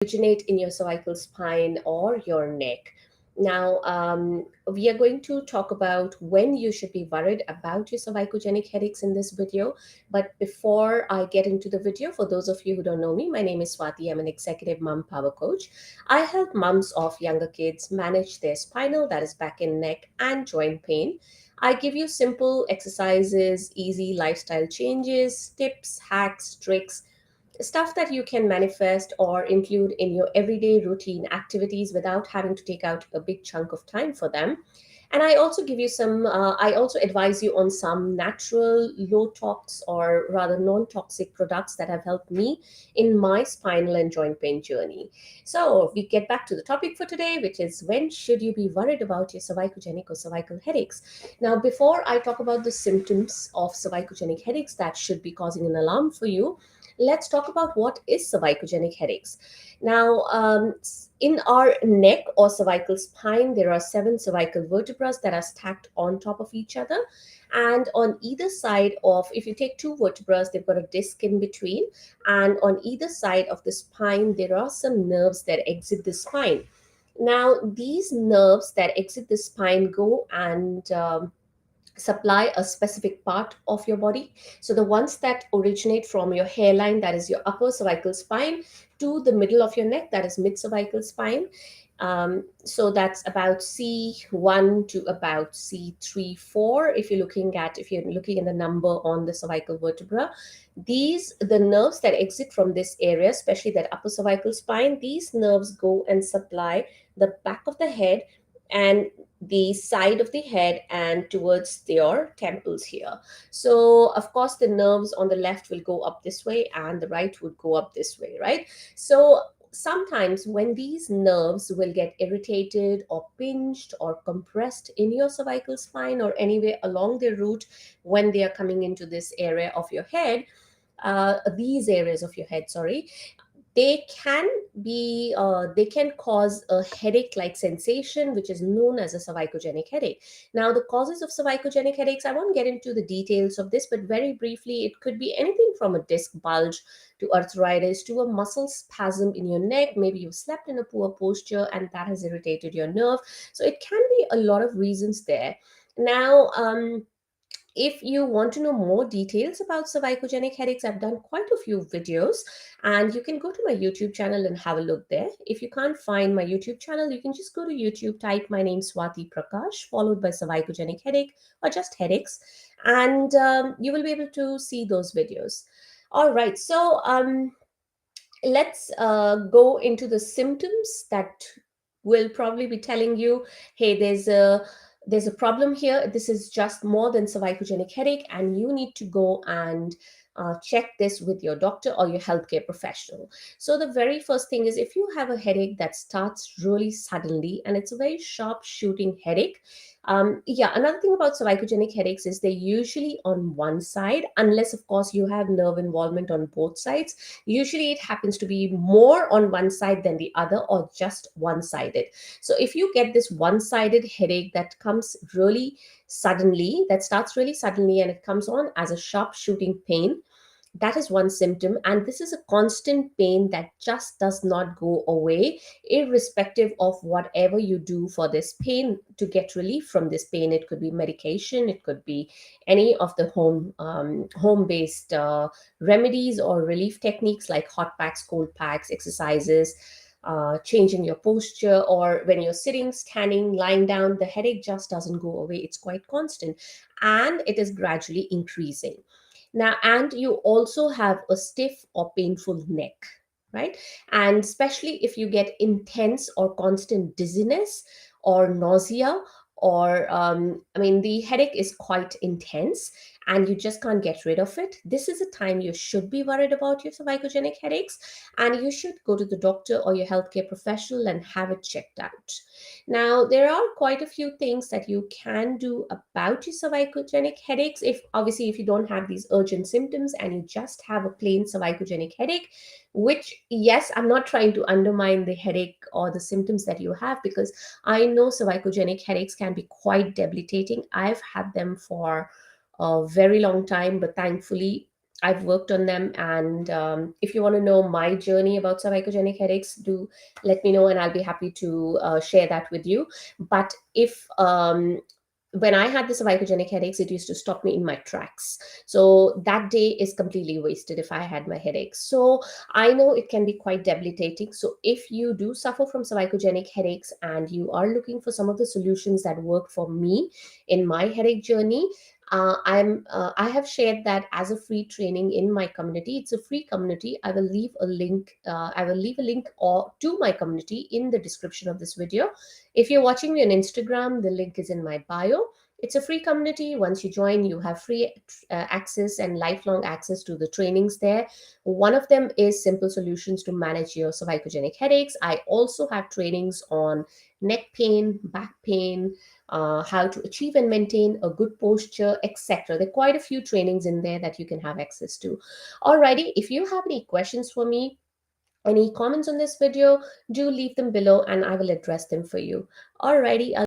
originate in your cervical spine or your neck. Now, we are going to talk about when you should be worried about your cervicogenic headaches in this video. But before I get into the video, for those of you who don't know me, my name is Swati. I'm an executive mom power coach. I help moms of younger kids manage their spinal, that is back and neck, and joint pain. I give you simple exercises, easy lifestyle changes, tips, hacks, tricks, stuff that you can manifest or include in your everyday routine activities without having to take out a big chunk of time for them. And I also give you I also advise you on some natural, low tox or rather non toxic products that have helped me in my spinal and joint pain journey. So we get back to the topic for today, which is when should you be worried about your cervicogenic or cervical headaches? Now, before I talk about the symptoms of cervicogenic headaches that should be causing an alarm for you, let's talk about what is cervicogenic headaches. Now, in our neck or cervical spine, there are seven cervical vertebrae that are stacked on top of each other. And on either side of, if you take two vertebrae, they've got a disc in between. And on either side of the spine, there are some nerves that exit the spine. Now, these nerves that exit the spine go and supply a specific part of your body. So the ones that originate from your hairline, that is your upper cervical spine, to the middle of your neck, that is mid cervical spine. So that's about C1 to about C3, 4. If you're looking at the number on the cervical vertebra, the nerves that exit from this area, especially that upper cervical spine, these nerves go and supply the back of the head and the side of the head and towards your temples here. So, of course, the nerves on the left will go up this way and the right would go up this way, right? So, sometimes when these nerves will get irritated or pinched or compressed in your cervical spine or anywhere along the route when they are coming into this area of your head, these areas of your head, sorry, they can cause a headache like sensation, which is known as a cervicogenic headache. Now, the causes of cervicogenic headaches, I won't get into the details of this, but very briefly, it could be anything from a disc bulge to arthritis to a muscle spasm in your neck. Maybe you've slept in a poor posture and that has irritated your nerve. So it can be a lot of reasons there. Now, if you want to know more details about cervicogenic headaches, I've done quite a few videos and you can go to my YouTube channel and have a look there. If you can't find my YouTube channel, you can just go to YouTube, type my name Swati Prakash, followed by cervicogenic headache or just headaches, and you will be able to see those videos. All right, so let's go into the symptoms that will probably be telling you, hey, there's a problem here. This is just more than cervicogenic headache, and you need to go and check this with your doctor or your healthcare professional. So the very first thing is, if you have a headache that starts really suddenly and it's a very sharp shooting headache, yeah, another thing about cervicogenic headaches is they're usually on one side, unless of course you have nerve involvement on both sides. Usually it happens to be more on one side than the other or just one sided. So if you get this one sided headache that comes really suddenly, that starts really suddenly and it comes on as a sharp shooting pain, that is one symptom. And this is a constant pain that just does not go away, irrespective of whatever you do for this pain to get relief from this pain. It could be medication, it could be any of the home based remedies or relief techniques like hot packs, cold packs, exercises, changing your posture, or when you're sitting, standing, lying down, the headache just doesn't go away. It's quite constant and it is gradually increasing. Now, and you also have a stiff or painful neck, right? And especially if you get intense or constant dizziness or nausea, or I mean, the headache is quite intense and you just can't get rid of it. This is a time you should be worried about your cervicogenic headaches, and you should go to the doctor or your healthcare professional and have it checked out. Now, there are quite a few things that you can do about your cervicogenic headaches. If obviously, if you don't have these urgent symptoms and you just have a plain cervicogenic headache, which, yes, I'm not trying to undermine the headache or the symptoms that you have, because I know cervicogenic headaches can be quite debilitating. I've had them for a very long time, but thankfully I've worked on them, and if you want to know my journey about cervicogenic headaches, do let me know, and I'll be happy to share that with you. But if when I had the cervicogenic headaches, it used to stop me in my tracks. So that day is completely wasted if I had my headaches. So I know it can be quite debilitating. So if you do suffer from cervicogenic headaches and you are looking for some of the solutions that worked for me in my headache journey, I have shared that as a free training in my community. It's a free community. I will leave a link. I will leave a link or to my community in the description of this video. If you're watching me on Instagram, the link is in my bio. It's a free community. Once you join, you have free access and lifelong access to the trainings there. One of them is simple solutions to manage your cervicogenic headaches. I also have trainings on neck pain, back pain, how to achieve and maintain a good posture, etc. There are quite a few trainings in there that you can have access to. Alrighty, if you have any questions for me, any comments on this video, do leave them below and I will address them for you. Alrighty,